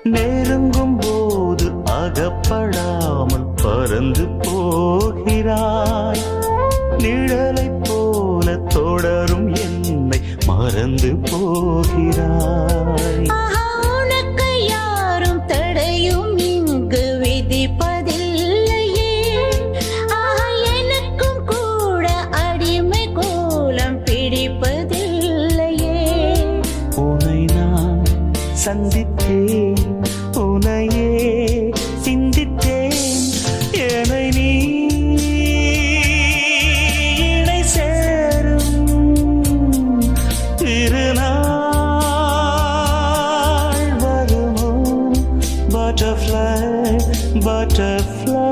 நெருங்கும் போது அகப்படாமல் பறந்து போகிறாய். நிழலைப் போல தொடரும் என்னை மறந்து போகிறாய். உனக்கு யாரும் தடையும் இங்கு விதிப்பதில்லையே. எனக்கும் கூட அடிமை கோலம் பிடிப்பதில்லையே. உன்னை நான் சந்தித்தேன், உன்னையே சிந்தித்தேன். என்னை நீ இணை சேரும் திருநாள் வருமோ? Butterfly, butterfly.